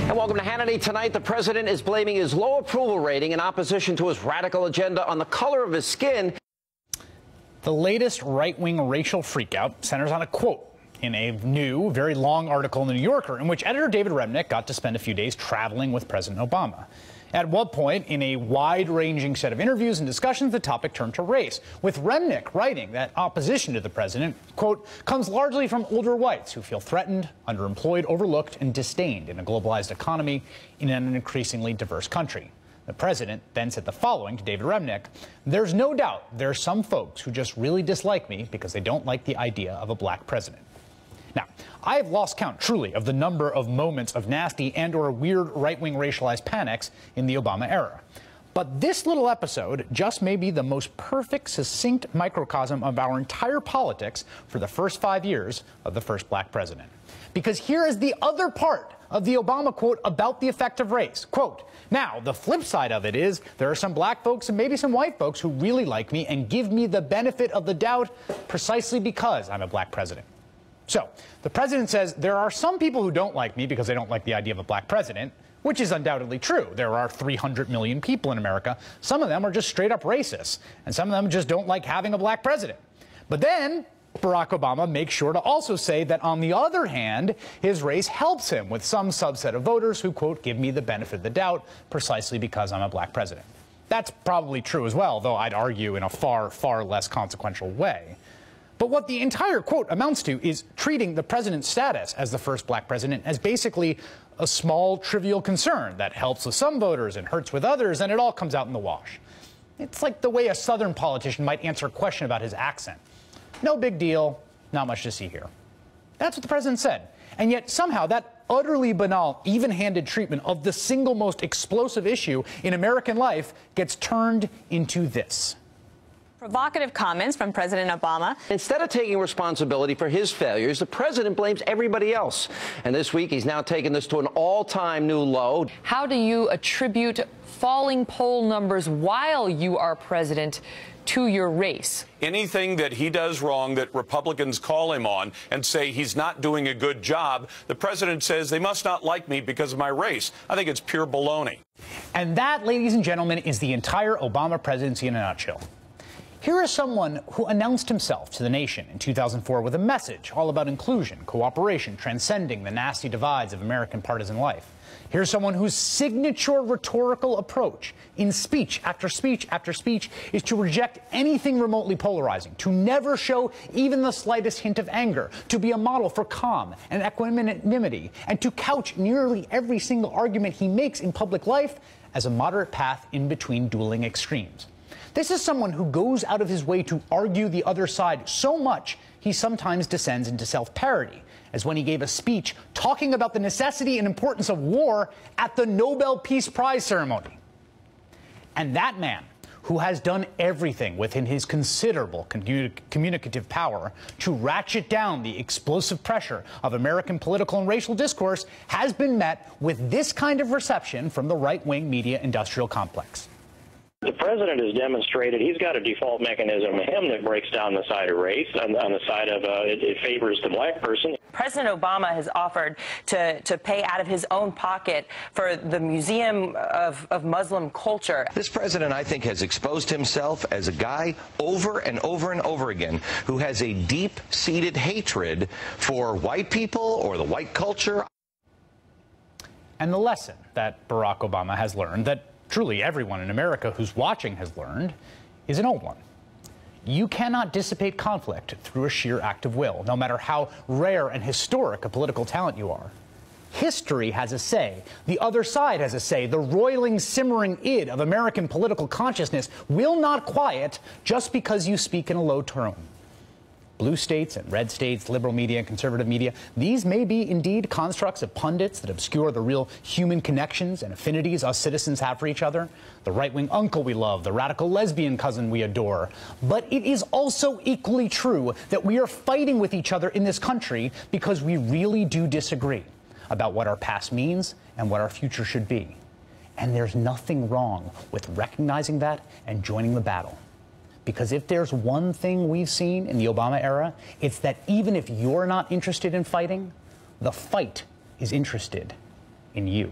And welcome to Hannity. Tonight, the president is blaming his low approval rating in opposition to his radical agenda on the color of his skin. The latest right-wing racial freakout centers on a quote in a new, very long article in The New Yorker, in which editor David Remnick got to spend a few days traveling with President Obama. At one point, in a wide-ranging set of interviews and discussions, the topic turned to race, with Remnick writing that opposition to the president, quote, comes largely from older whites who feel threatened, underemployed, overlooked, and disdained in a globalized economy in an increasingly diverse country. The president then said the following to David Remnick: "There's no doubt there are some folks who just really dislike me because they don't like the idea of a black president." Now, I have lost count, truly, of the number of moments of nasty and or weird right-wing racialized panics in the Obama era. But this little episode just may be the most perfect, succinct microcosm of our entire politics for the first 5 years of the first black president. Because here is the other part of the Obama quote about the effect of race. Quote, "Now, the flip side of it is there are some black folks and maybe some white folks who really like me and give me the benefit of the doubt precisely because I'm a black president." So, the president says there are some people who don't like me because they don't like the idea of a black president, which is undoubtedly true. There are 300 million people in America. Some of them are just straight up racist, and some of them just don't like having a black president. But then Barack Obama makes sure to also say that, on the other hand, his race helps him with some subset of voters who, quote, give me the benefit of the doubt precisely because I'm a black president. That's probably true as well, though I'd argue in a far, far less consequential way. But what the entire quote amounts to is treating the president's status as the first black president as basically a small, trivial concern that helps with some voters and hurts with others, and it all comes out in the wash. It's like the way a Southern politician might answer a question about his accent. No big deal, not much to see here. That's what the president said. And yet somehow that utterly banal, even-handed treatment of the single most explosive issue in American life gets turned into this. Provocative comments from President Obama. Instead of taking responsibility for his failures, the president blames everybody else. And this week, he's now taken this to an all-time new low. How do you attribute falling poll numbers while you are president to your race? Anything that he does wrong that Republicans call him on and say he's not doing a good job, the president says they must not like me because of my race. I think it's pure baloney. And that, ladies and gentlemen, is the entire Obama presidency in a nutshell. Here is someone who announced himself to the nation in 2004 with a message all about inclusion, cooperation, transcending the nasty divides of American partisan life. Here's someone whose signature rhetorical approach in speech after speech after speech is to reject anything remotely polarizing, to never show even the slightest hint of anger, to be a model for calm and equanimity, and to couch nearly every single argument he makes in public life as a moderate path in between dueling extremes. This is someone who goes out of his way to argue the other side so much he sometimes descends into self-parody, as when he gave a speech talking about the necessity and importance of war at the Nobel Peace Prize ceremony. And that man, who has done everything within his considerable communicative power to ratchet down the explosive pressure of American political and racial discourse, has been met with this kind of reception from the right-wing media industrial complex. The president has demonstrated he's got a default mechanism in him that breaks down the side of race, on the side of it favors the black person. President Obama has offered to pay out of his own pocket for the Museum of Muslim Culture. This president, I think, has exposed himself as a guy over and over and over again who has a deep-seated hatred for white people or the white culture. And the lesson that Barack Obama has learned, that truly everyone in America who's watching has learned, is an old one. You cannot dissipate conflict through a sheer act of will, no matter how rare and historic a political talent you are. History has a say. The other side has a say. The roiling, simmering id of American political consciousness will not quiet just because you speak in a low tone. Blue states and red states, liberal media and conservative media, these may be indeed constructs of pundits that obscure the real human connections and affinities us citizens have for each other, the right-wing uncle we love, the radical lesbian cousin we adore. But it is also equally true that we are fighting with each other in this country because we really do disagree about what our past means and what our future should be. And there's nothing wrong with recognizing that and joining the battle. Because if there's one thing we've seen in the Obama era, it's that even if you're not interested in fighting, the fight is interested in you.